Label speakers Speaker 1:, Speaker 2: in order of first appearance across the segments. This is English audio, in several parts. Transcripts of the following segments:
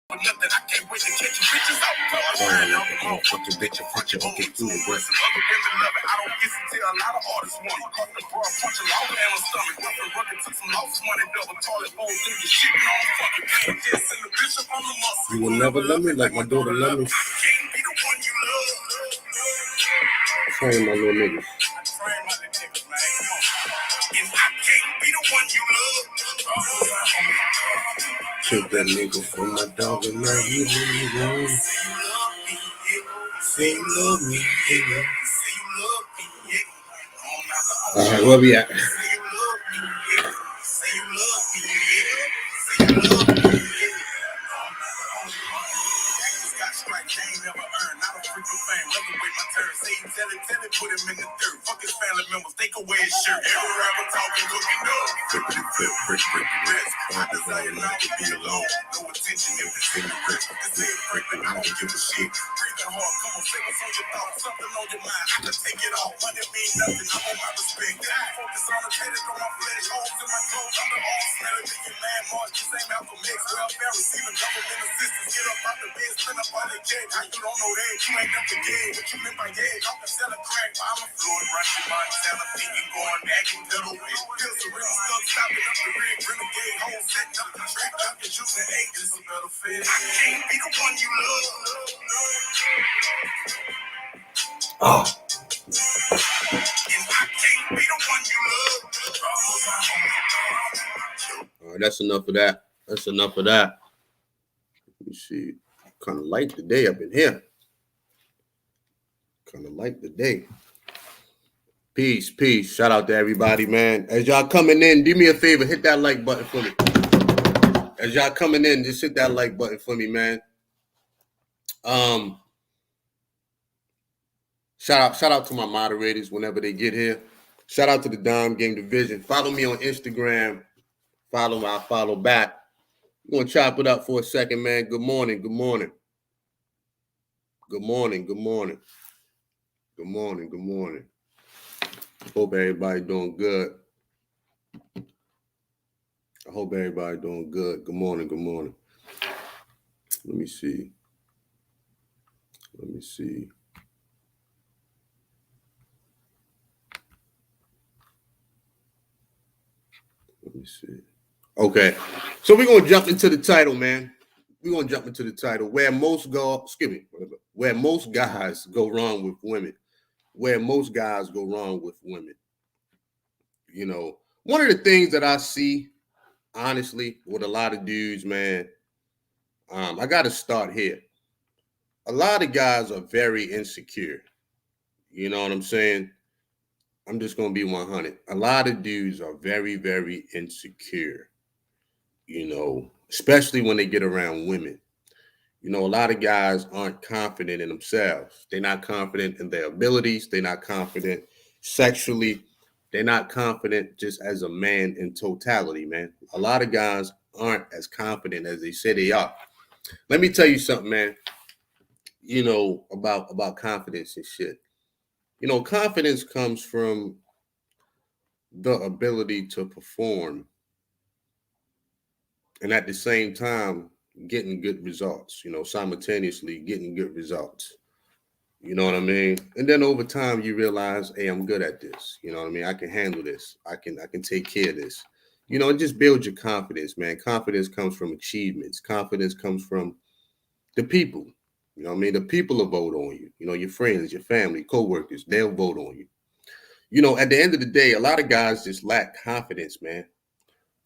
Speaker 1: But nothing, I can't wait to catch you bitches out. Fucking bitch, fuck you, okay, do it. Other women love it. I don't get to tell a lot of artists want it. Cause the bro punch a long man on stomach. Nothing rugged, took some lost money, double toilet bowl, do the shit on fucking man. Just send the bishop on the muscle.
Speaker 2: You will never love me like my daughter love me.
Speaker 1: I can't be the one you love.
Speaker 2: Train my little niggas.
Speaker 1: Train my little niggas, man. Come on. If I can't be the one you love.
Speaker 2: Took that nigga from my dog and now you really wrong. Say you love me, yeah. Alright, where we at?
Speaker 1: Tell it, put him in the dirt. Fuck his family members, they can wear his shirt. Every rapper talking, cooking up. Freak the rest. My desire not to be alone. No attention if it's in the rest. This ain't freaking, I don't give a shit. Breathing hard, come on, say what's on your thoughts. Something on your mind, I can take it off. Money mean nothing, I want my respect. Focus on the haters on my flesh. Holes in my clothes, I'm the all smelling. Thinking landmarks, this ain't Malcolm X. Welfare, receiving government assistance. Get up out the bed, spin up on the jet. How you don't know that? You ain't never gay. What you meant by gay? I'm selling crack, I'm a Floyd, rushing Montana, thinking going back and little bit. Pills are real stuck, stopping up the rig, renegade, hole, setting up the track, junkin' juicing eight, this a better fit. I can't be the one you love.
Speaker 2: Oh.
Speaker 1: And I can't be the one you love.
Speaker 2: All right, that's enough of that. That's enough of that. Let me see. Kind of light the day up in here. Kind of like the day. Peace. Shout out to everybody, man. As y'all coming in, do me a favor, hit that like button for me. As y'all coming in, just hit that like button for me, man. Shout out to my moderators whenever they get here. Shout out to the Dime Game Division. Follow me on Instagram. I'll follow back. We're gonna chop it up for a second, man. Good morning. Hope everybody doing good. Good morning. Let me see. Okay. So we're gonna jump into the title, man. Where most guys go wrong with women. You know, one of the things that I see, honestly, with a lot of dudes, man, I got to start here. A lot of guys are very insecure. You know what I'm saying? I'm just going to be 100. A lot of dudes are very, very insecure, you know, especially when they get around women. You know, a lot of guys aren't confident in themselves. They're not confident in their abilities. They're not confident sexually. They're not confident just as a man in totality, man. A lot of guys aren't as confident as they say they are. Let me tell you something, man, you know, about confidence and shit. You know, confidence comes from the ability to perform and at the same time getting good results, you know, simultaneously getting good results. You know what I mean? And then over time you realize, hey, I'm good at this. You know what I mean? I can handle this. I can take care of this. You know, it just builds your confidence, man. Confidence comes from achievements. Confidence comes from the people. You know what I mean? The people will vote on you. You know, your friends, your family, co-workers, they'll vote on you. You know, at the end of the day, a lot of guys just lack confidence, man,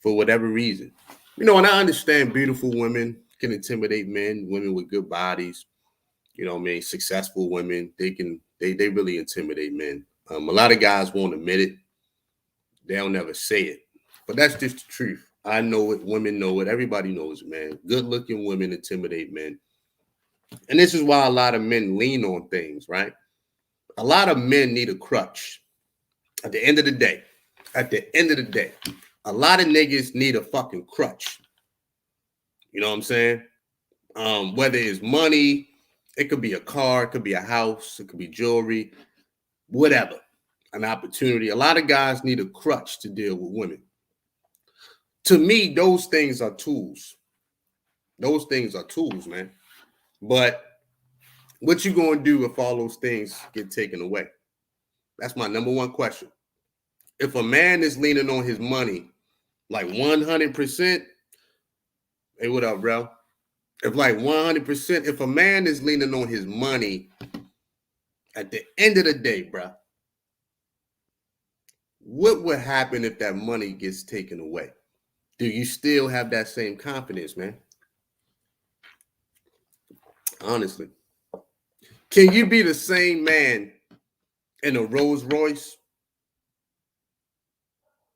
Speaker 2: for whatever reason. You know, and I understand beautiful women can intimidate men, women with good bodies, you know what I mean, successful women, they really intimidate men. A lot of guys won't admit it. They'll never say it. But that's just the truth. I know it. Women know it. Everybody knows it, man. Good-looking women intimidate men. And this is why a lot of men lean on things, right? A lot of men need a crutch. At the end of the day, a lot of niggas need a fucking crutch. You know what I'm saying? Whether it's money, it could be a car, it could be a house, it could be jewelry, whatever, an opportunity. A lot of guys need a crutch to deal with women. To me, those things are tools. Those things are tools, man. But what you gonna do if all those things get taken away? That's my number one question. If a man is leaning on his money like 100%, hey, what up, bro? If like 100%, if a man is leaning on his money at the end of the day, bro, what would happen if that money gets taken away? Do you still have that same confidence, man? Honestly. Can you be the same man in a Rolls Royce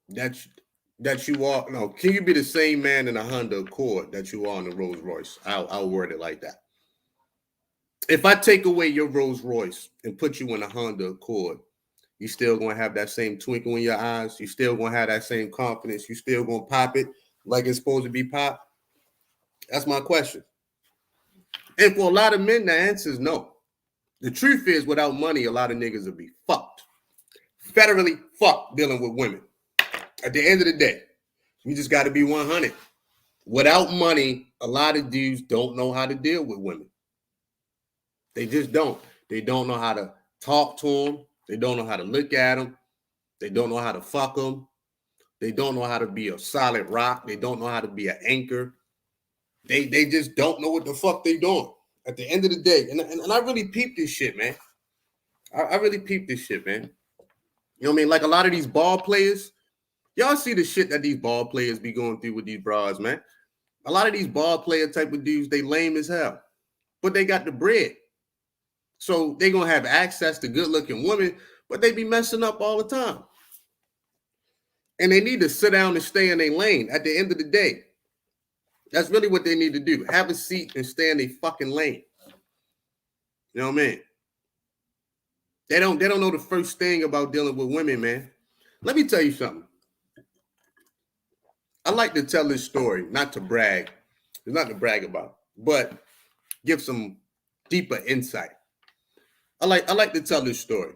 Speaker 2: that you are? No, can you be the same man in a Honda Accord that you are in a Rolls Royce? I'll word it like that. If I take away your Rolls Royce and put you in a Honda Accord, you still gonna have that same twinkle in your eyes. You still gonna have that same confidence. You still gonna pop it like it's supposed to be popped. That's my question. And for a lot of men, the answer is no. The truth is, without money, a lot of niggas will be fucked. Federally fucked dealing with women. At the end of the day, we just got to be 100. Without money, a lot of dudes don't know how to deal with women. They just don't. They don't know how to talk to them. They don't know how to look at them. They don't know how to fuck them. They don't know how to be a solid rock. They don't know how to be an anchor. They just don't know what the fuck they doing. At the end of the day, and I really peep this shit, man. I really peep this shit, man. You know what I mean? Like a lot of these ball players, y'all see the shit that these ball players be going through with these bras, man. A lot of these ball player type of dudes, they lame as hell, but they got the bread. So they gonna have access to good looking women, but they be messing up all the time. And they need to sit down and stay in their lane at the end of the day. That's really what they need to do. Have a seat and stay in their fucking lane. You know what I mean? They don't know the first thing about dealing with women, man. Let me tell you something. I like to tell this story, not to brag. It's not to brag about, but give some deeper insight. I like to tell this story.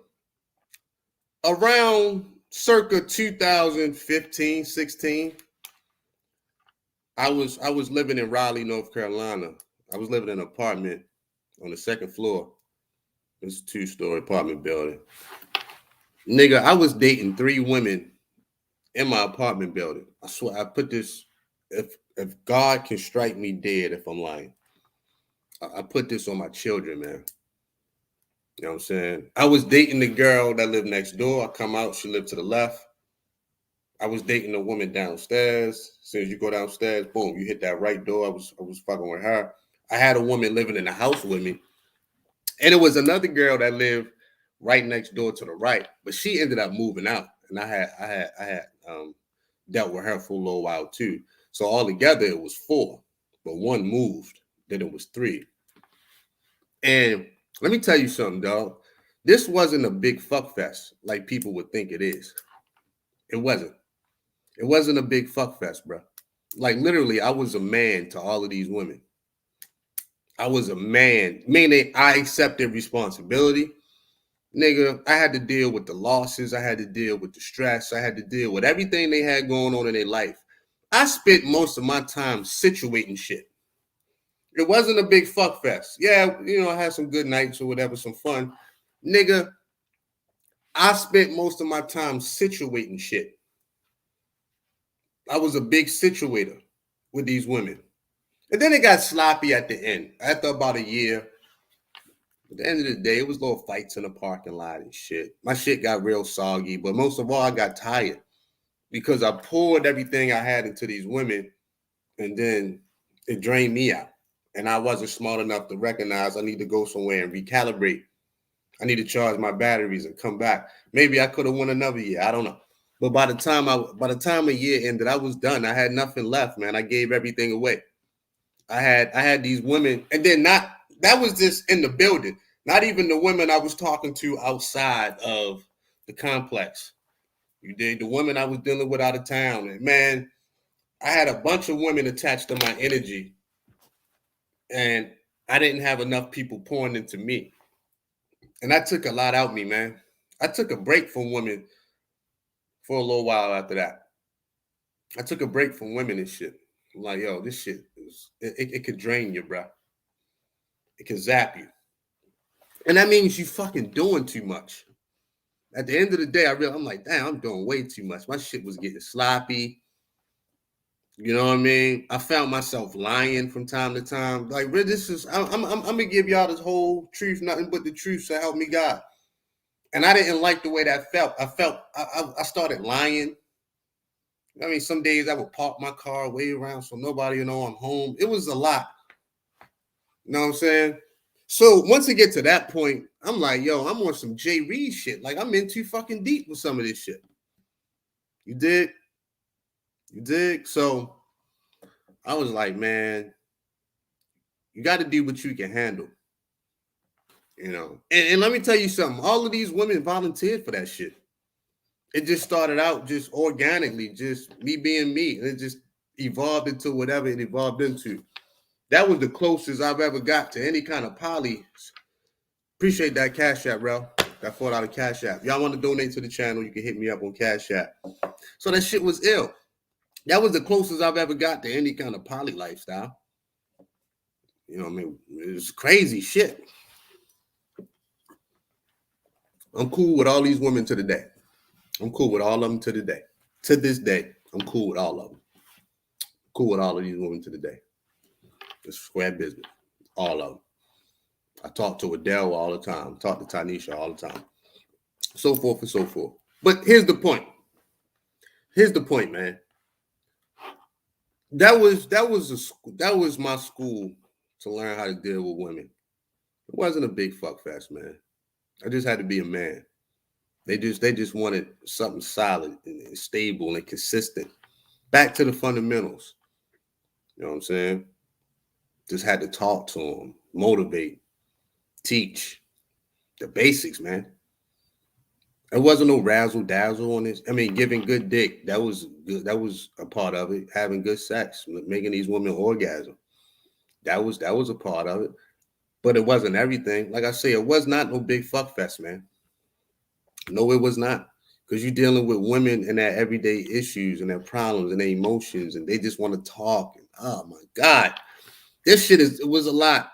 Speaker 2: Around circa 2015, 16, I was living in Raleigh, North Carolina. I was living in an apartment on the second floor. It's a 2-story apartment building. Nigga, I was dating 3 women in my apartment building. I swear, I put this, if God can strike me dead if I'm lying, I put this on my children, man. You know what I'm saying? I was dating the girl that lived next door. I come out, she lived to the left. I was dating a woman downstairs. As soon as you go downstairs, boom, you hit that right door. I was fucking with her. I had a woman living in the house with me. And it was another girl that lived right next door to the right, but she ended up moving out. And I had dealt with her for a little while too. So altogether it was 4, but one moved. Then it was 3. And let me tell you something, dog. This wasn't a big fuck fest like people would think it is. It wasn't. It wasn't a big fuck fest, bro. Like literally, I was a man to all of these women. I was a man, meaning I accepted responsibility. Nigga, I had to deal with the losses. I had to deal with the stress. I had to deal with everything they had going on in their life. I spent most of my time situating shit. It wasn't a big fuck fest. Yeah, I had some good nights or whatever, some fun. Nigga, I spent most of my time situating shit. I was a big situator with these women. And then it got sloppy at the end. After about a year, at the end of the day, it was little fights in the parking lot and shit. My shit got real soggy, but most of all, I got tired because I poured everything I had into these women and then it drained me out. And I wasn't smart enough to recognize I need to go somewhere and recalibrate. I need to charge my batteries and come back. Maybe I could have won another year. I don't know. But by the time a year ended, I was done. I had nothing left, man. I gave everything away. I had these women, and then that was just in the building. Not even the women I was talking to outside of the complex. You did the women I was dealing with out of town. And man, I had a bunch of women attached to my energy, and I didn't have enough people pouring into me. And that took a lot out of me, man. I took a break from women for a little while after that. I took a break from women and shit. I'm like, yo, this shit it could drain you, bro. It can zap you. And that means you fucking doing too much. At the end of the day, I'm like, damn, I'm doing way too much. My shit was getting sloppy. You know what I mean? I found myself lying from time to time. Like, this is, I'm gonna give y'all this whole truth, nothing but the truth, so help me God. And I didn't like the way that felt. I started lying. I mean, some days I would park my car way around so nobody would know I'm home. It was a lot. You know what I'm saying? So once it get to that point, I'm like, yo, I'm on some Jay Reed shit. Like, I'm in too fucking deep with some of this shit. You dig? You dig? So I was like, man, you got to do what you can handle. You know, and let me tell you something. All of these women volunteered for that shit. It just started out just organically, just me being me, and it just evolved into whatever it evolved into. That was the closest I've ever got to any kind of poly. Appreciate that Cash App, bro. That $4 Cash App. Y'all want to donate to the channel, you can hit me up on Cash App. So that shit was ill. That was the closest I've ever got to any kind of poly lifestyle. You know what I mean? It was crazy shit. I'm cool with all these women to the day. I'm cool with all of them to the day. To this day, I'm cool with all of them. Cool with all of these women to the day. It's square business. All of them. I talk to Adele all the time. Talk to Tanisha all the time. So forth and so forth. But here's the point. Here's the point, man. That was my school to learn how to deal with women. It wasn't a big fuck fest, man. I just had to be a man. They just wanted something solid and stable and consistent. Back to the fundamentals. You know what I'm saying? Just had to talk to them, motivate, teach the basics, man. There wasn't no razzle dazzle on this. I mean, giving good dick, that was good. That was a part of it. Having good sex, making these women orgasm, that was a part of it. But it wasn't everything. Like I say, it was not no big fuck fest, man. No, it was not. Because you're dealing with women and their everyday issues and their problems and their emotions, and they just want to talk. And, oh my God. This shit it was a lot.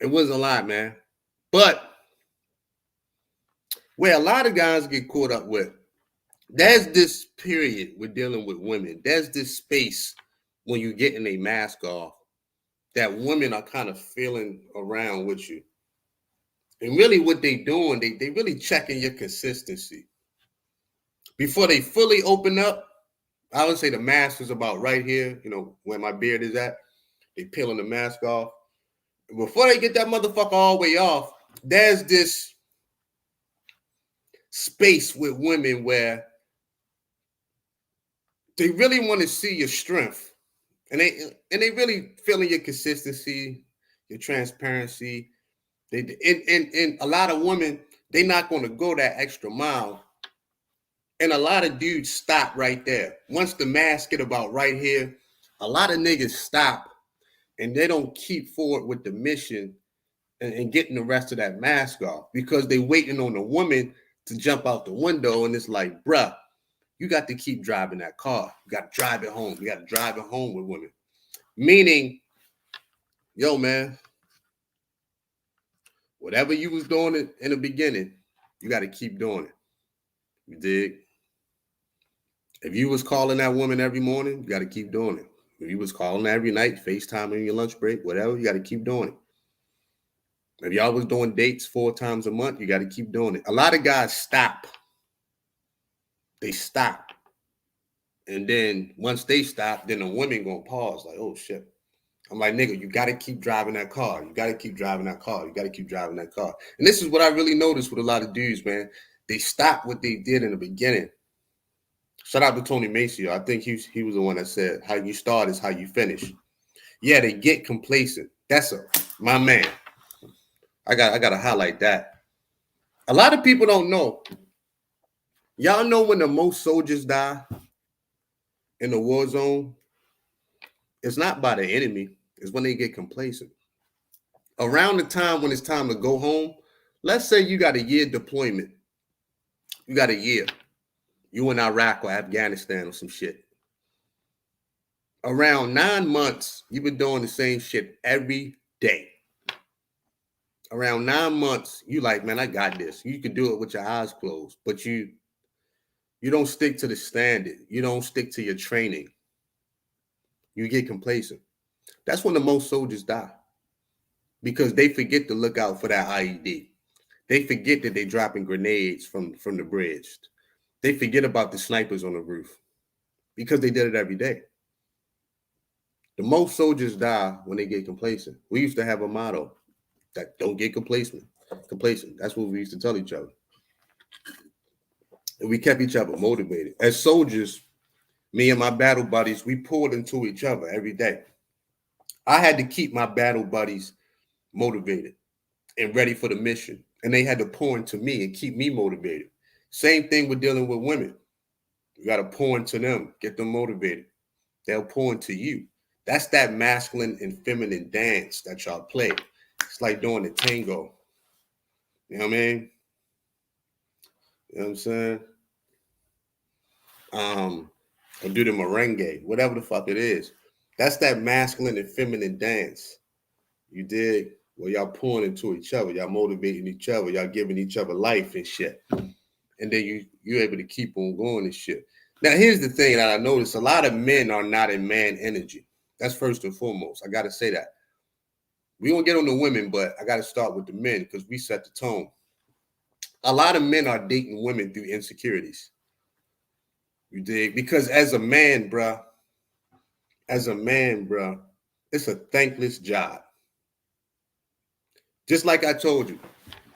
Speaker 2: It was a lot, man. But where a lot of guys get caught up with, there's this period we're dealing with women. There's this space when you're getting a mask off that women are kind of feeling around with you. And really what they doing, they really checking your consistency. Before they fully open up, I would say the mask is about right here, you know, where my beard is at. They peeling the mask off. Before they get that motherfucker all the way off, there's this space with women where they really want to see your strength. And they really feeling your consistency, your transparency. And a lot of women, they're not going to go that extra mile. And a lot of dudes stop right there. Once the mask get about right here, a lot of niggas stop and they don't keep forward with the mission and getting the rest of that mask off because they waiting on a woman to jump out the window. And it's like, bruh, you got to keep driving that car. You got to drive it home. You got to drive it home with women. Meaning, yo, man, whatever you was doing in the beginning, you got to keep doing it. You dig? If you was calling that woman every morning, you got to keep doing it. If you was calling every night, FaceTime in your lunch break, whatever, you got to keep doing it. If y'all was doing dates 4 times a month, you got to keep doing it. A lot of guys stop. They stop. And then once they stop, then the women gonna pause like, oh shit. I'm like, nigga, you got to keep driving that car. You got to keep driving that car. You got to keep driving that car. And this is what I really noticed with a lot of dudes, man. They stop what they did in the beginning. Shout out to Tony Maceo. I think he was the one that said, how you start is how you finish. Yeah, they get complacent. That's my man. I got to highlight that. A lot of people don't know. Y'all know when the most soldiers die in the war zone? It's not by the enemy. It's when they get complacent. Around the time when it's time to go home, let's say you got a year deployment. You got a year. You in Iraq or Afghanistan or some shit. Around 9 months, you've been doing the same shit every day. Around 9 months, you like, man, I got this. You can do it with your eyes closed, but you don't stick to the standard. You don't stick to your training. You get complacent. That's when the most soldiers die, because they forget to look out for that IED. They forget that they're dropping grenades from the bridge. They forget about the snipers on the roof because they did it every day. The most soldiers die when they get complacent. We used to have a motto that don't get complacent. Complacent. That's what we used to tell each other. And we kept each other motivated. As soldiers, me and my battle buddies, we poured into each other every day. I had to keep my battle buddies motivated and ready for the mission. And they had to pour into me and keep me motivated. Same thing with dealing with women. You got to pour into them, get them motivated. They'll pour into you. That's that masculine and feminine dance that y'all play. It's like doing the tango. You know what I mean? You know what I'm saying? Or do the merengue, whatever the fuck it is. That's that masculine and feminine dance. You dig? Well, y'all pouring into each other. Y'all motivating each other. Y'all giving each other life and shit. And then you're able to keep on going and shit. Now, here's the thing that I noticed. A lot of men are not in man energy. That's first and foremost. I got to say that. We gonna get on the women, but I got to start with the men because we set the tone. A lot of men are dating women through insecurities. You dig? Because as a man, bruh, it's a thankless job. Just like I told you,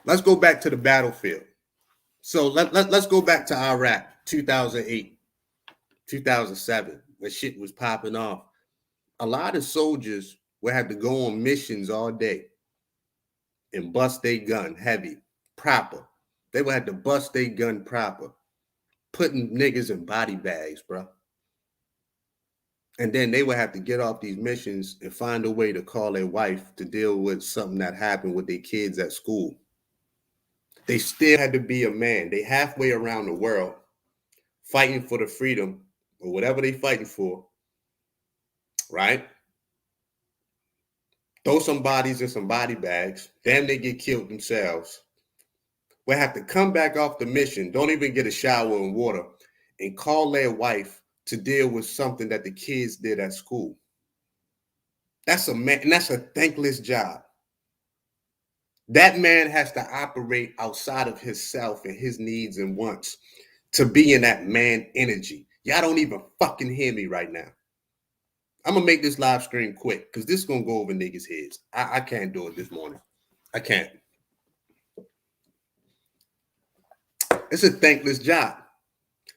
Speaker 2: let's go back to the battlefield. So let's go back to Iraq, 2008, 2007, when shit was popping off. A lot of soldiers would have to go on missions all day and bust their gun heavy, proper. They would have to bust their gun proper, putting niggas in body bags, bro. And then they would have to get off these missions and find a way to call their wife to deal with something that happened with their kids at school. They still had to be a man. They halfway around the world fighting for the freedom or whatever they fighting for, right? Throw some bodies in some body bags. Damn, they get killed themselves. We'll have to come back off the mission, don't even get a shower and water, and call their wife to deal with something that the kids did at school. That's a man, and that's a thankless job. That man has to operate outside of himself and his needs and wants to be in that man energy. Y'all don't even fucking hear me right now. I'm going to make this live stream quick because this is going to go over niggas' heads. I can't do it this morning. I can't. It's a thankless job.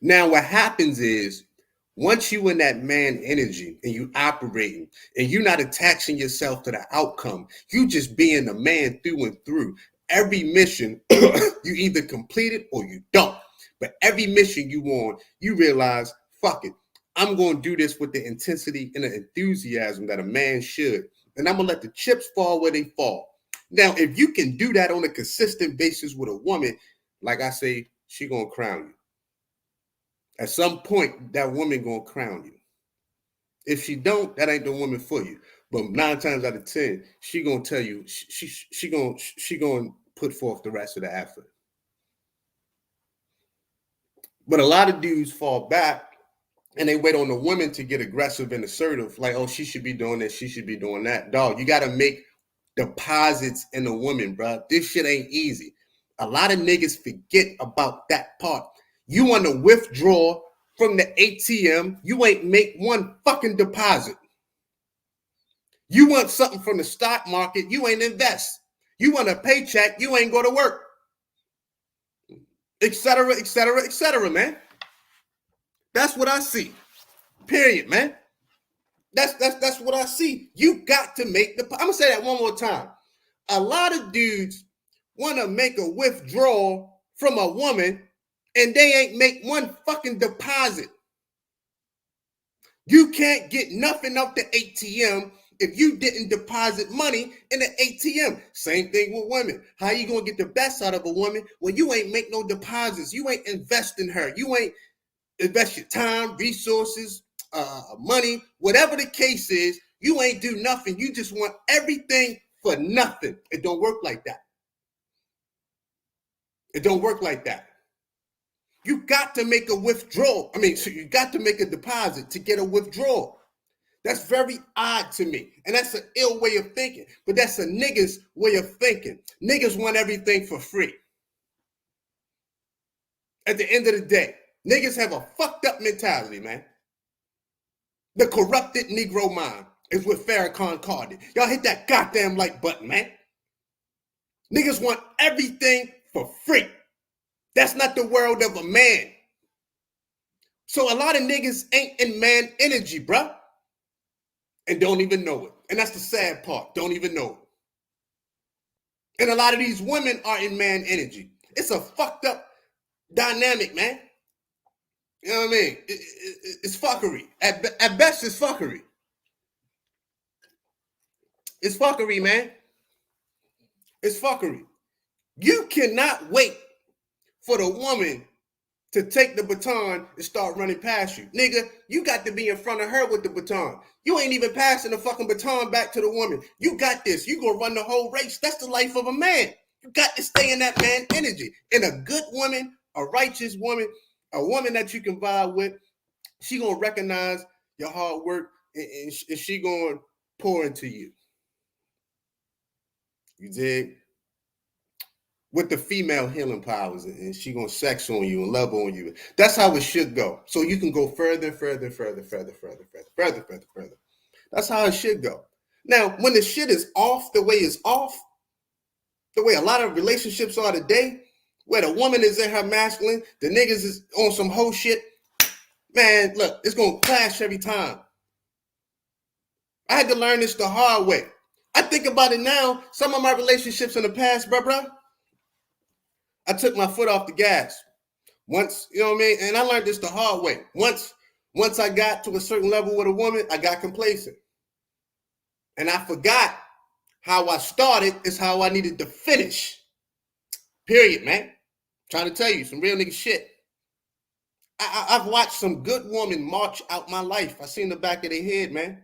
Speaker 2: Now, what happens is once you in that man energy and you operating and you're not attaching yourself to the outcome, you just being a man through and through. Every mission, you either complete it or you don't. But every mission you on, you realize, fuck it. I'm going to do this with the intensity and the enthusiasm that a man should. And I'm going to let the chips fall where they fall. Now, if you can do that on a consistent basis with a woman, like I say, she going to crown you. At some point, that woman going to crown you. If she don't, that ain't the woman for you. But 9 times out of 10, she going to tell you, she going to put forth the rest of the effort. But a lot of dudes fall back and they wait on the women to get aggressive and assertive. Like, oh, she should be doing this. She should be doing that. Dog, you got to make deposits in the woman, bro. This shit ain't easy. A lot of niggas forget about that part. You want to withdraw from the ATM, you ain't make one fucking deposit. You want something from the stock market, you ain't invest. You want a paycheck, you ain't go to work. Etc., etc., etc., man. That's what I see. Period, man. That's what I see. You got to make the. I'm gonna say that one more time. A lot of dudes want to make a withdrawal from a woman, and they ain't make one fucking deposit. You can't get nothing off the ATM if you didn't deposit money in the ATM. Same thing with women. How you gonna get the best out of a woman when you ain't make no deposits? You ain't invest in her. You ain't invest your time, resources, money, whatever the case is, you ain't do nothing. You just want everything for nothing. It don't work like that. It don't work like that. You got to make a withdrawal. So you got to make a deposit to get a withdrawal. That's very odd to me. And that's an ill way of thinking. But that's a nigga's way of thinking. Niggas want everything for free. At the end of the day, niggas have a fucked up mentality, man. The corrupted Negro mind is what Farrakhan called it. Y'all hit that goddamn like button, man. Niggas want everything for free. That's not the world of a man. So a lot of niggas ain't in man energy, bruh. And don't even know it. And that's the sad part. Don't even know it. And a lot of these women are in man energy. It's a fucked up dynamic, man. You know what I mean? It's fuckery. At best, it's fuckery. It's fuckery, man. It's fuckery. You cannot wait for the woman to take the baton and start running past you. Nigga, you got to be in front of her with the baton. You ain't even passing the fucking baton back to the woman. You got this. You gonna run the whole race. That's the life of a man. You got to stay in that man energy. And a good woman, a righteous woman, a woman that you can vibe with, she gonna recognize your hard work and she gonna pour into you. You dig? With the female healing powers, and she gonna sex on you and love on you. That's how it should go. So you can go further. That's how it should go. Now, when the shit is off the way it's off, the way a lot of relationships are today, where the woman is in her masculine, the niggas is on some whole shit, man, look, it's gonna clash every time. I had to learn this the hard way. I think about it now, some of my relationships in the past, bro, I took my foot off the gas. Once, you know what I mean? And I learned this the hard way. Once I got to a certain level with a woman, I got complacent. And I forgot how I started is how I needed to finish. Period, man. Trying to tell you some real nigga shit. I've watched some good women march out my life. I seen the back of their head, man.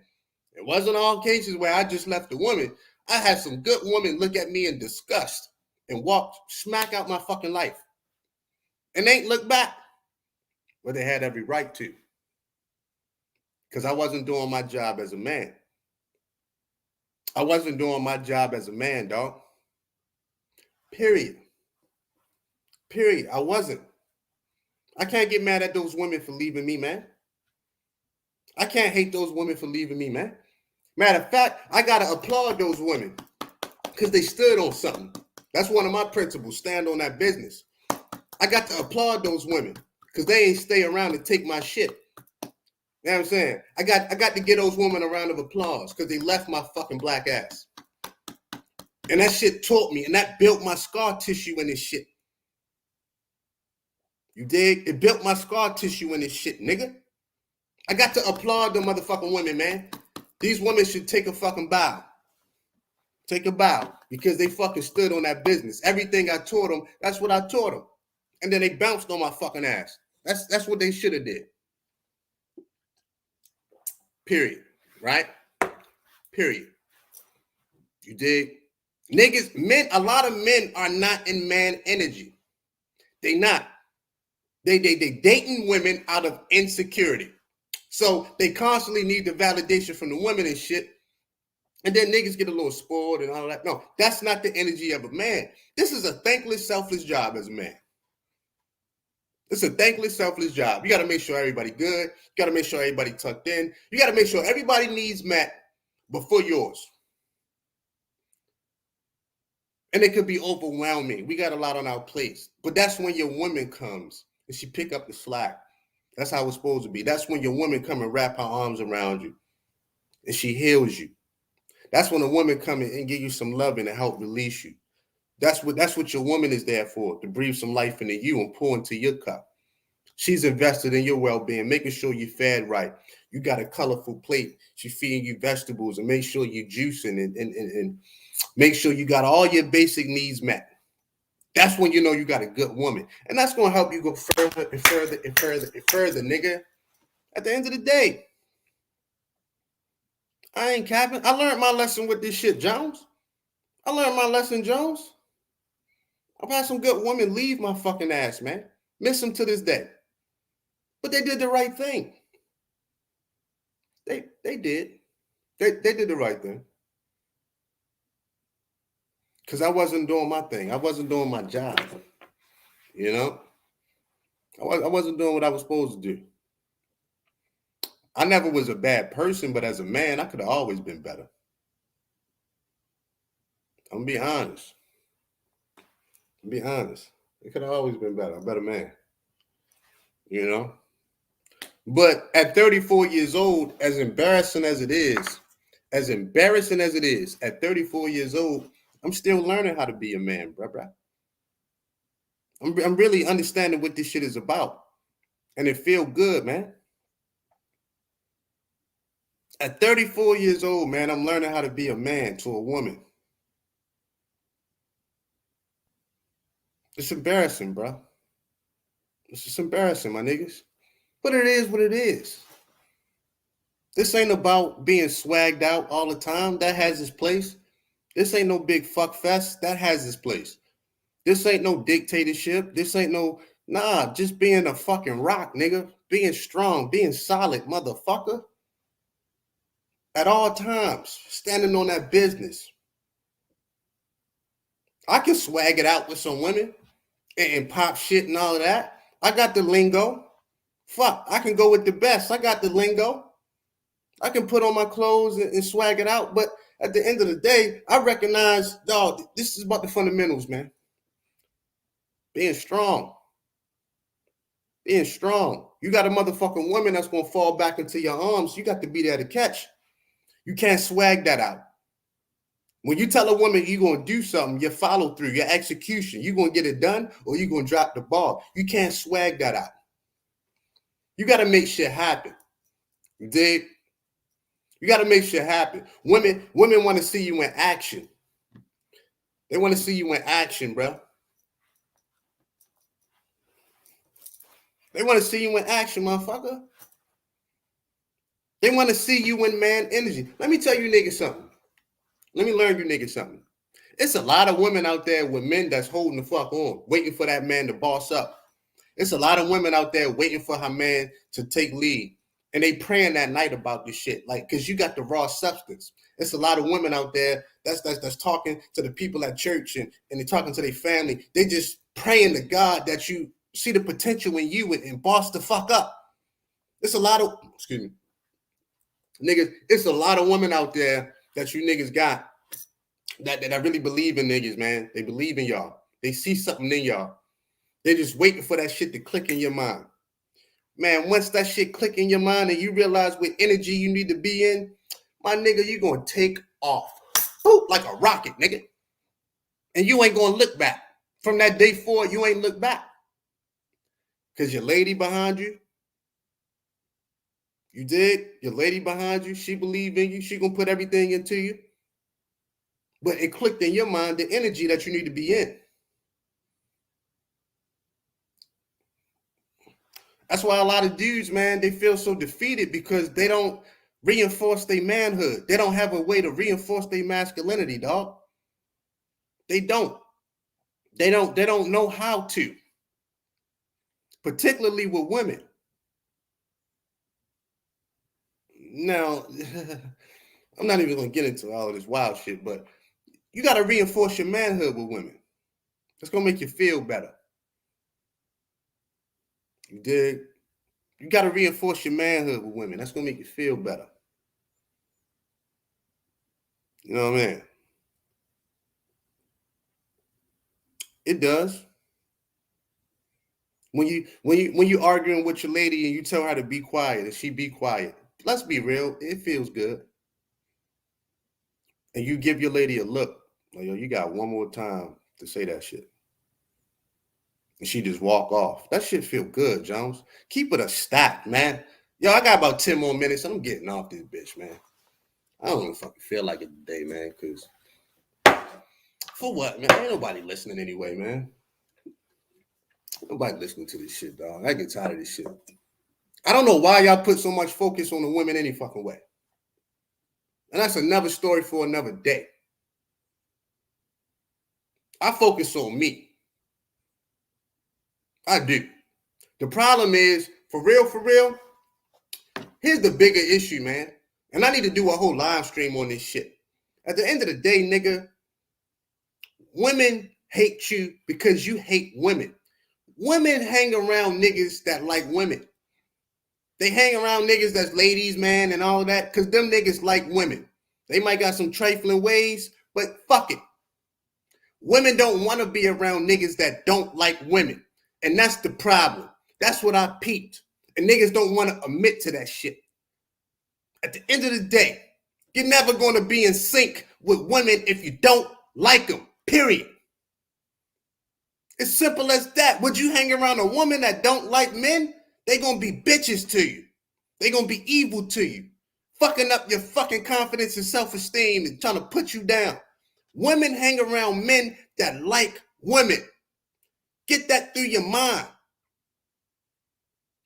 Speaker 2: It wasn't all cases where I just left the woman. I had some good women look at me in disgust and walk smack out my fucking life. And they ain't look back. But they had every right to. Because I wasn't doing my job as a man. I wasn't doing my job as a man, dog. Period. I wasn't. I can't get mad at those women for leaving me, man. I can't hate those women for leaving me, man. Matter of fact, I got to applaud those women because they stood on something. That's one of my principles, stand on that business. I got to applaud those women because they ain't stay around to take my shit. You know what I'm saying? I got to give those women a round of applause because they left my fucking black ass. And that shit taught me, and that built my scar tissue in this shit. You dig? It built my scar tissue in this shit, nigga. I got to applaud them motherfucking women, man. These women should take a fucking bow. Take a bow because they fucking stood on that business. Everything I taught them, that's what I taught them. And then they bounced on my fucking ass. That's what they should have did. Period. Right? Period. You dig? Niggas, men, a lot of men are not in man energy. They not. They dating women out of insecurity. So they constantly need the validation from the women and shit. And then niggas get a little spoiled and all that. No, that's not the energy of a man. This is a thankless, selfless job as a man. It's a thankless, selfless job. You got to make sure everybody good. You got to make sure everybody tucked in. You got to make sure everybody needs met before yours. And it could be overwhelming. We got a lot on our plates. But that's when your woman comes and she pick up the slack. That's how it's supposed to be. That's when your woman come and wrap her arms around you and she heals you. That's when a woman come in and give you some loving to help release you. That's what your woman is there for, to breathe some life into you and pour into your cup. She's invested in your well-being, making sure you're fed right. You got a colorful plate. She's feeding you vegetables and make sure you're juicing and make sure you got all your basic needs met. That's when you know you got a good woman. And that's going to help you go further and further and further and further, nigga. At the end of the day, I ain't capping. I learned my lesson with this shit, Jones. I learned my lesson, Jones. I've had some good women leave my fucking ass, man. Miss them to this day. But they did the right thing. They did. They did the right thing. Because I wasn't doing my thing. I wasn't doing my job. You know? I wasn't doing what I was supposed to do. I never was a bad person, but as a man, I could have always been better. I'm going to be honest. It could have always been better. A better man. You know? But at 34 years old, as embarrassing as it is, at 34 years old, I'm still learning how to be a man, bruh. I'm really understanding what this shit is about. And it feel good, man. At 34 years old, man, I'm learning how to be a man to a woman. It's embarrassing, bro. It's just embarrassing, my niggas. But it is what it is. This ain't about being swagged out all the time. That has its place. This ain't no big fuck fest. That has its place. This ain't no dictatorship. This ain't no, just being a fucking rock, nigga. Being strong, being solid, motherfucker. At all times, standing on that business. I can swag it out with some women and pop shit and all of that. I got the lingo. Fuck, I can go with the best. I got the lingo. I can put on my clothes and swag it out. But at the end of the day, I recognize, dog, this is about the fundamentals, man. Being strong. Being strong. You got a motherfucking woman that's going to fall back into your arms. You got to be there to catch. You can't swag that out. When you tell a woman you're going to do something, your follow through, your execution, you're going to get it done or you're going to drop the ball. You can't swag that out. You got to make shit happen. You dig? You got to make shit happen. Women want to see you in action. They want to see you in action, bro. They want to see you in action, motherfucker. They want to see you in man energy. Let me tell you niggas something. Let me learn you niggas something. It's a lot of women out there with men that's holding the fuck on, waiting for that man to boss up. It's a lot of women out there waiting for her man to take lead. And they praying that night about this shit. Like, because you got the raw substance. It's a lot of women out there that's talking to the people at church and they're talking to their family. They just praying to God that you see the potential in you and boss the fuck up. It's a lot of, niggas, it's a lot of women out there that you niggas got that really believe in niggas, man. They believe in y'all. They see something in y'all. They're just waiting for that shit to click in your mind. Man, once that shit click in your mind and you realize what energy you need to be in, my nigga, you gonna take off. Boop, like a rocket, nigga. And you ain't gonna look back. From that day forward, you ain't look back. Because your lady behind you, you did, your lady behind you, she believed in you, she gonna put everything into you. But it clicked in your mind the energy that you need to be in. That's why a lot of dudes, man, they feel so defeated because they don't reinforce their manhood. They don't have a way to reinforce their masculinity, dog. They don't. They don't know how to. Particularly with women. Now, I'm not even going to get into all of this wild shit, but you got to reinforce your manhood with women. It's going to make you feel better. You dig? You got to reinforce your manhood with women. That's going to make you feel better. You know what I mean? It does. When you arguing with your lady and you tell her to be quiet and she be quiet, let's be real, it feels good. And you give your lady a look, like, yo, you got one more time to say that shit. And she just walk off. That shit feel good, Jones. Keep it a stack, man. Yo, I got about 10 more minutes and I'm getting off this bitch, man. I don't even fucking feel like it today, man, because for what, man? Ain't nobody listening anyway, man. Nobody listening to this shit, dog. I get tired of this shit. I don't know why y'all put so much focus on the women any fucking way. And that's another story for another day. I focus on me. I do. The problem is, for real, here's the bigger issue, man. And I need to do a whole live stream on this shit. At the end of the day, nigga, women hate you because you hate women. Women hang around niggas that like women. They hang around niggas that's ladies, man, and all that, because them niggas like women. They might got some trifling ways, but fuck it. Women don't want to be around niggas that don't like women. And that's the problem. That's what I peeped. And niggas don't want to admit to that shit. At the end of the day, you're never going to be in sync with women if you don't like them, period. It's simple as that. Would you hang around a woman that don't like men? They going to be bitches to you. They going to be evil to you. Fucking up your fucking confidence and self-esteem and trying to put you down. Women hang around men that like women. Get that through your mind.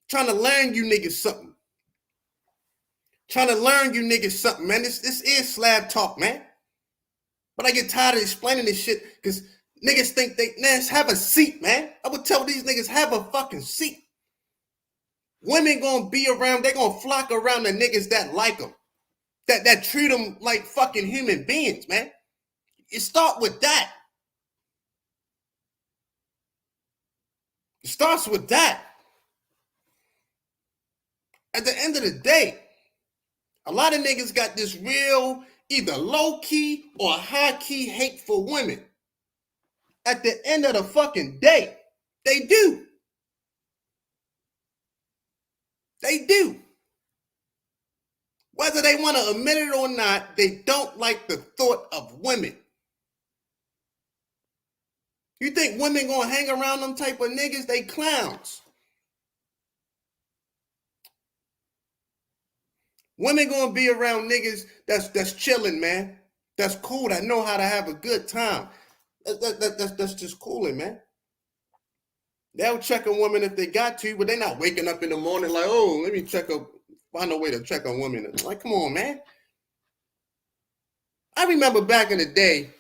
Speaker 2: Trying to learn you niggas something. Man. This is slab talk, man. But I get tired of explaining this shit because niggas think have a seat, man. I would tell these niggas, have a fucking seat. Women gonna be around, they gonna flock around the niggas that like them. That treat them like fucking human beings, man. It start with that. It starts with that. At the end of the day, a lot of niggas got this real, either low-key or high-key hate for women. At the end of the fucking day, they do. They do. Whether they want to admit it or not, they don't like the thought of women. You think women gonna hang around them type of niggas? They clowns. Women gonna be around niggas that's chilling, man. That's cool. That know how to have a good time. That's just cooling, man. They'll check a woman if they got to, but they're not waking up in the morning like, oh, let me find a way to check a woman. Like, come on, man. I remember back in the day,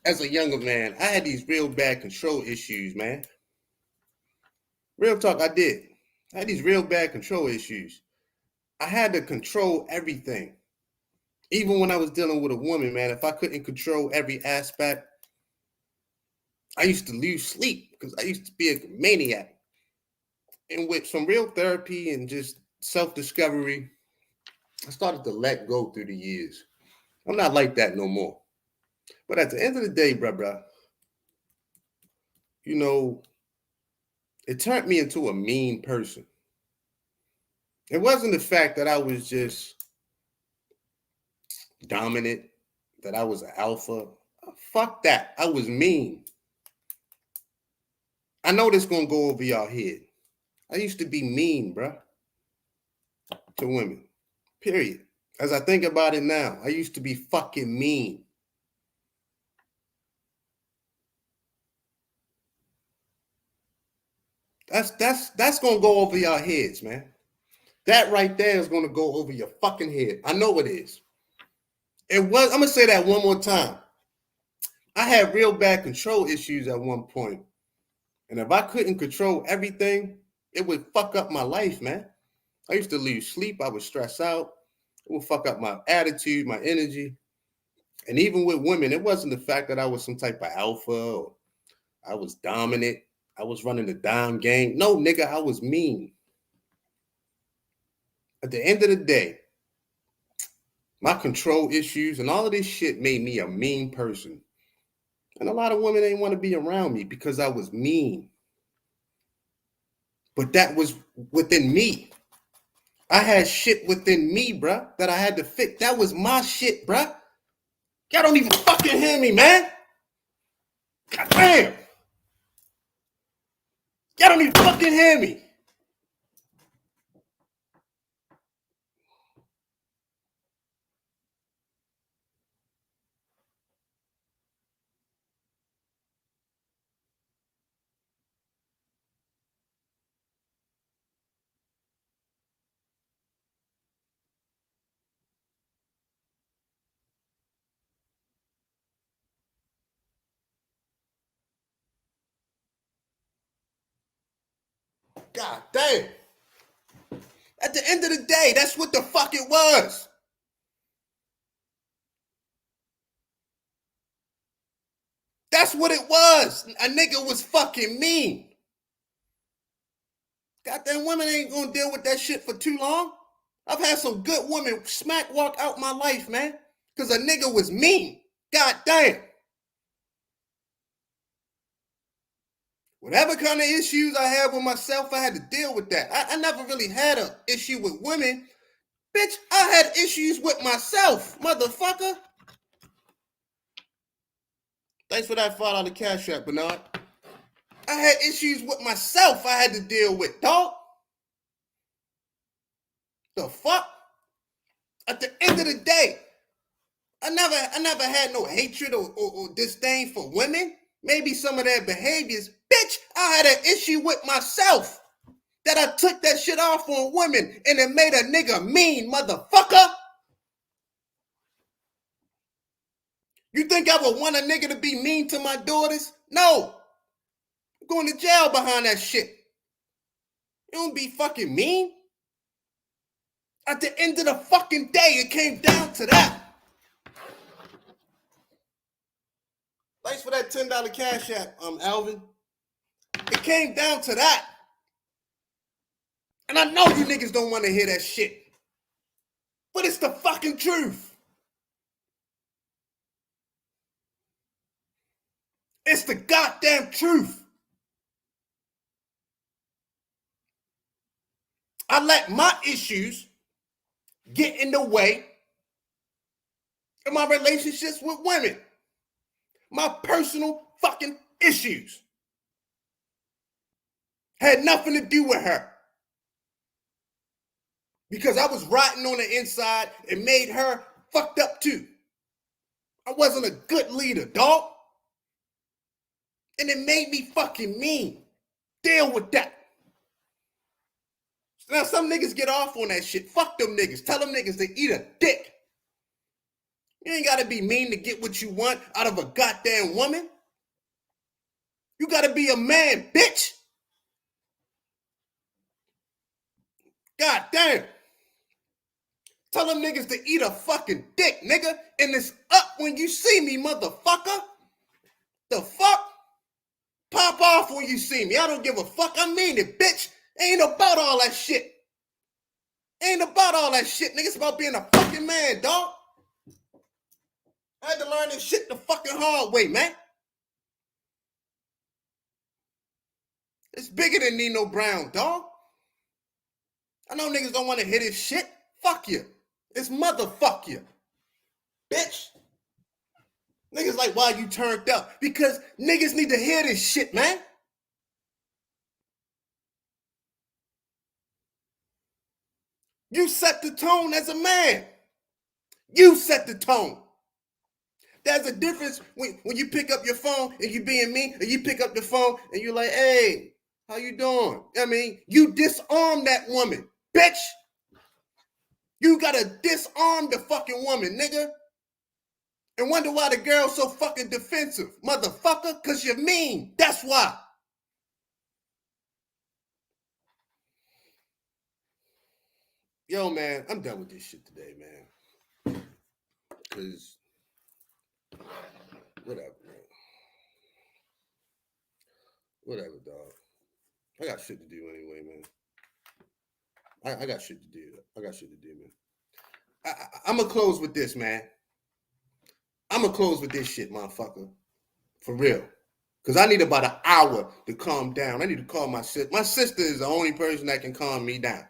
Speaker 2: as a younger man, I had these real bad control issues, man. Real talk, I did. I had these real bad control issues. I had to control everything. Even when I was dealing with a woman, man, if I couldn't control every aspect, I used to lose sleep because I used to be a maniac. And with some real therapy and just self-discovery, I started to let go through the years. I'm not like that no more. But at the end of the day, bruh, you know, it turned me into a mean person. It wasn't the fact that I was just dominant, that I was an alpha. Fuck that. I was mean. I know this gonna go over y'all head. I used to be mean, bruh, to women. Period. As I think about it now, I used to be fucking mean. That's gonna go over y'all heads, man. That right there is gonna go over your fucking head. I know it is. I'm gonna say that one more time. I had real bad control issues at one point. And if I couldn't control everything, it would fuck up my life, man. I used to lose sleep. I would stress out. It would fuck up my attitude, my energy. And even with women, it wasn't the fact that I was some type of alpha or I was dominant. I was running the dime game. No, nigga, I was mean. At the end of the day, my control issues and all of this shit made me a mean person. And a lot of women didn't want to be around me because I was mean. But that was within me. I had shit within me, bruh, that I had to fix. That was my shit, bruh. Y'all don't even fucking hear me, man. God damn. Y'all don't even fucking hear me. God damn. At the end of the day, that's what the fuck it was. That's what it was. A nigga was fucking mean. Goddamn women ain't gonna deal with that shit for too long. I've had some good women smack walk out my life, man. Cause a nigga was mean. God damn. Whatever kind of issues I had with myself, I had to deal with that. I never really had an issue with women. Bitch, I had issues with myself, motherfucker. Thanks for that $5 cash app, Bernard. I had issues with myself I had to deal with, dog. The fuck? At the end of the day, I never had no hatred or disdain for women. Maybe some of their behaviors. Bitch, I had an issue with myself that I took that shit off on women and it made a nigga mean, motherfucker. You think I would want a nigga to be mean to my daughters? No. I'm going to jail behind that shit. You don't be fucking mean. At the end of the fucking day, it came down to that. Thanks for that $10 cash app, Alvin. It came down to that. And I know you niggas don't want to hear that shit. But it's the fucking truth. It's the goddamn truth. I let my issues get in the way of my relationships with women. My personal fucking issues. Had nothing to do with her. Because I was rotten on the inside and made her fucked up too. I wasn't a good leader, dog. And it made me fucking mean. Deal with that. Now some niggas get off on that shit. Fuck them niggas. Tell them niggas to eat a dick. You ain't gotta be mean to get what you want out of a goddamn woman. You gotta be a man, bitch. God damn. Tell them niggas to eat a fucking dick, nigga. And it's up when you see me, motherfucker. The fuck? Pop off when you see me. I don't give a fuck. I mean it, bitch. Ain't about all that shit. Ain't about all that shit, nigga. It's about being a fucking man, dog. I had to learn this shit the fucking hard way, man. It's bigger than Nino Brown, dog. I know niggas don't want to hear this shit. Fuck you. It's motherfuck you. Bitch. Niggas like, why you turned up? Because niggas need to hear this shit, man. You set the tone as a man. You set the tone. There's a difference when you pick up your phone and you being mean, and you pick up the phone and you're like, hey, how you doing? I mean, you disarm that woman, bitch. You gotta disarm the fucking woman, nigga. And wonder why the girl's so fucking defensive, motherfucker, because you're mean. That's why. Yo, man, I'm done with this shit today, man. Because, whatever, man. Whatever, dog. I got shit to do anyway, man. I got shit to do. I got shit to do, man. I'm going to close with this, man. I'm going to close with this shit, motherfucker. For real. Because I need about an hour to calm down. I need to call my sister. My sister is the only person that can calm me down.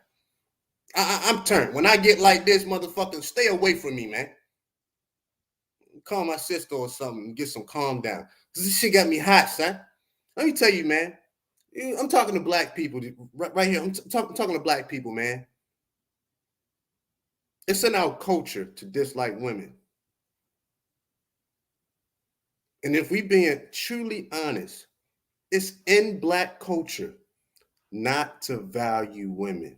Speaker 2: I'm turned. When I get like this, motherfucker, stay away from me, man. Call my sister or something and get some calm down. Because this shit got me hot, son. Let me tell you, man. I'm talking to black people right here. I'm talking to black people, man. It's in our culture to dislike women. And if we being truly honest, it's in black culture not to value women.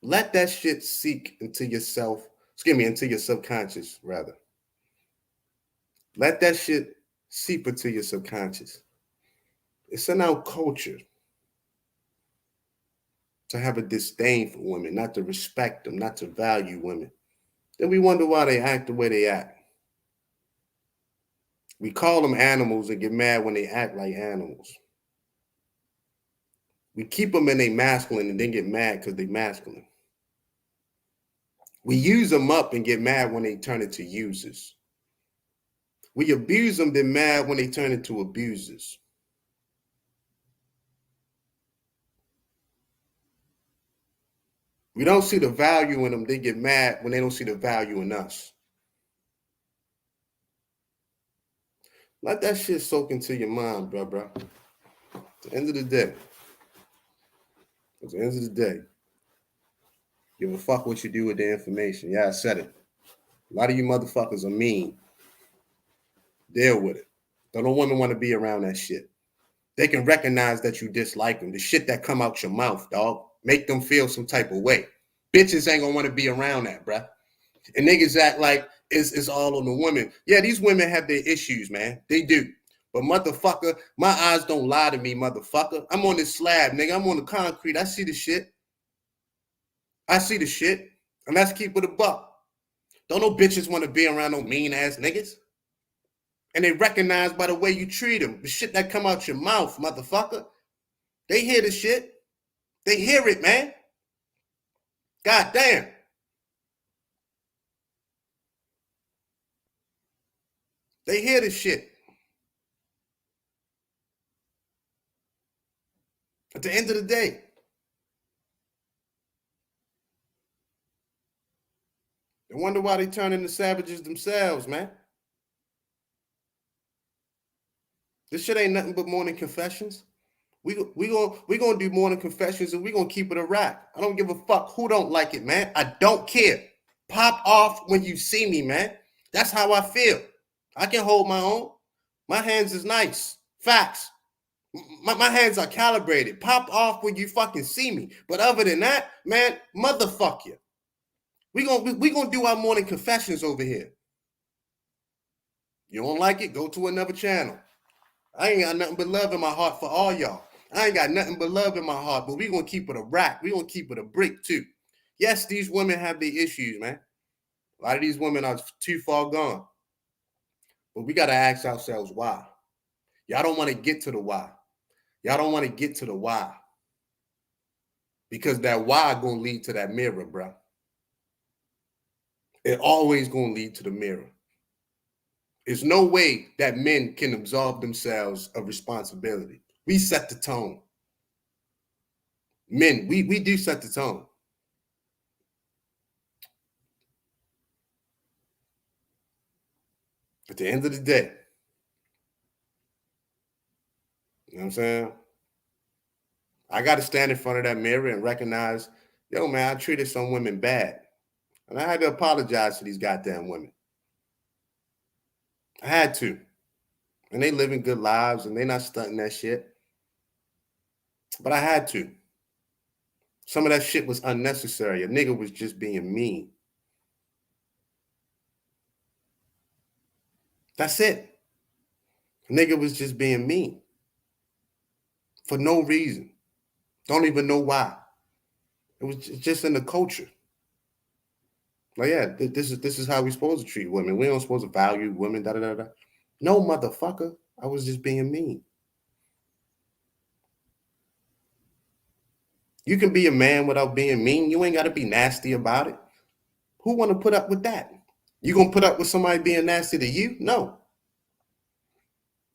Speaker 2: Let that shit seep into yourself. Into your subconscious, rather. Let that shit seep into your subconscious. It's in our culture to have a disdain for women, not to respect them, not to value women. Then we wonder why they act the way they act. We call them animals and get mad when they act like animals. We keep them in they masculine and then get mad because they masculine. We use them up and get mad when they turn into users. We abuse them, then mad when they turn into abusers. We don't see the value in them, they get mad when they don't see the value in us. Let that shit soak into your mind, bro. At the end of the day, give a fuck what you do with the information. Yeah, I said it. A lot of you motherfuckers are mean. Deal with it. Don't women want to be around that shit. They can recognize that you dislike them. The shit that come out your mouth, dog. Make them feel some type of way. Bitches ain't gonna want to be around that, bruh. And niggas act like it's all on the women. Yeah, these women have their issues, man. They do. But motherfucker, my eyes don't lie to me, motherfucker. I'm on this slab, nigga. I'm on the concrete. I see the shit. And let's keep it a buck. Don't no bitches want to be around no mean ass niggas. And they recognize by the way you treat them. The shit that come out your mouth, motherfucker. They hear the shit. They hear it, man. God damn. They hear the shit. At the end of the day, they wonder why they turn into savages themselves, man. This shit ain't nothing but morning confessions. We gonna do morning confessions and we gonna keep it a rap. I don't give a fuck who don't like it, man. I don't care. Pop off when you see me, man. That's how I feel. I can hold my own. My hands is nice. Facts. My hands are calibrated. Pop off when you fucking see me. But other than that, man, motherfuck you. We gonna do our morning confessions over here. You don't like it? Go to another channel. I ain't got nothing but love in my heart for all y'all. I ain't got nothing but love in my heart, but we gonna keep it a rack. We gonna keep it a brick too. Yes, these women have their issues, man. A lot of these women are too far gone. But we gotta ask ourselves why. Y'all don't want to get to the why. Y'all don't want to get to the why. Because that why gonna lead to that mirror, bro. It always gonna lead to the mirror. There's no way that men can absolve themselves of responsibility. We set the tone. Men, we do set the tone. At the end of the day, you know what I'm saying? I got to stand in front of that mirror and recognize, yo, man, I treated some women bad. And I had to apologize to these goddamn women. I had to. And they living good lives and they not stunting that shit. But I had to. Some of that shit was unnecessary. A nigga was just being mean. That's it. A nigga was just being mean. For no reason. Don't even know why. It was just in the culture. Like, yeah, this is how we supposed to treat women. We don't supposed to value women, da-da-da-da. No, motherfucker. I was just being mean. You can be a man without being mean. You ain't got to be nasty about it. Who want to put up with that? You going to put up with somebody being nasty to you? No.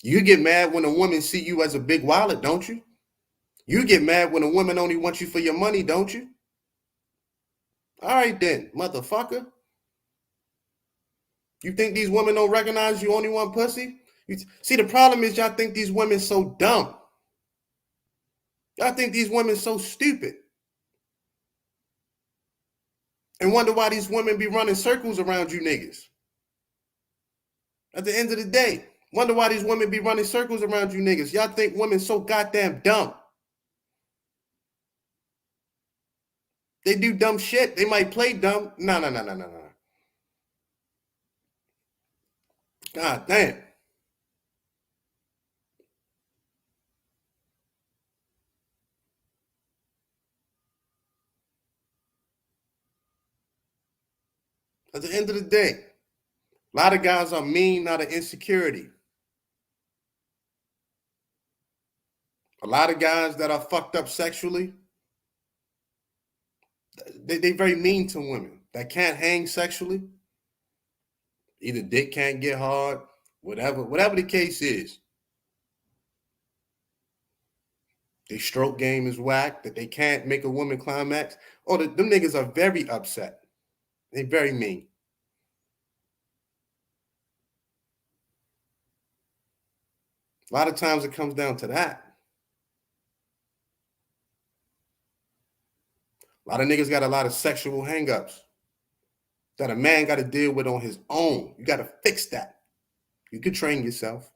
Speaker 2: You get mad when a woman see you as a big wallet, don't you? You get mad when a woman only wants you for your money, don't you? All right then, motherfucker. You think these women don't recognize you only want pussy? See, the problem is y'all think these women so dumb. Y'all think these women so stupid. And wonder why these women be running circles around you niggas. At the end of the day, wonder why these women be running circles around you niggas. Y'all think women so goddamn dumb. They do dumb shit. They might play dumb. No. God damn. At the end of the day, a lot of guys are mean out of insecurity. A lot of guys that are fucked up sexually, they very mean to women that can't hang sexually. Either dick can't get hard, whatever the case is. Their stroke game is whack, that they can't make a woman climax. Oh, them niggas are very upset. They very mean. A lot of times it comes down to that. A lot of niggas got a lot of sexual hangups that a man got to deal with on his own. You got to fix that. You can train yourself.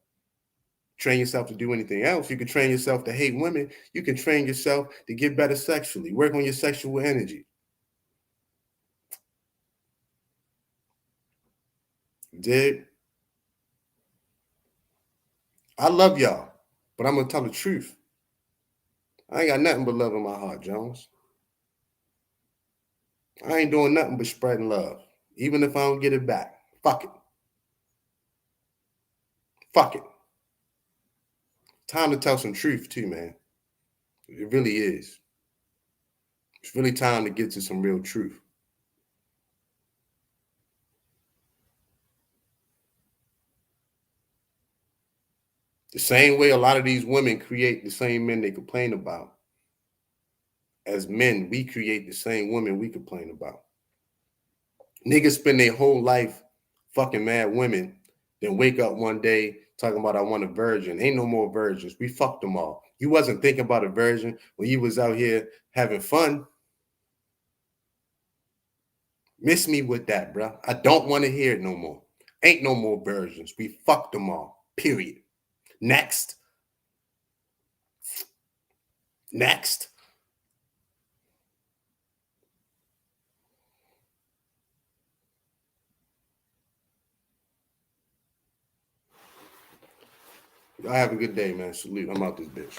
Speaker 2: Train yourself to do anything else. You can train yourself to hate women. You can train yourself to get better sexually. Work on your sexual energy. Dig? I love y'all, but I'm going to tell the truth. I ain't got nothing but love in my heart, Jones. I ain't doing nothing but spreading love, even if I don't get it back. Fuck it. Fuck it. Time to tell some truth too, man. It really is. It's really time to get to some real truth. The same way a lot of these women create the same men they complain about. As men, we create the same women we complain about. Niggas spend their whole life fucking mad women, then wake up one day talking about I want a virgin. Ain't no more virgins. We fucked them all. You wasn't thinking about a virgin when you was out here having fun. Miss me with that, bro. I don't want to hear it no more. Ain't no more virgins. We fucked them all. Period. Next. Next. Y'all have a good day, man. Salute. I'm out this bitch.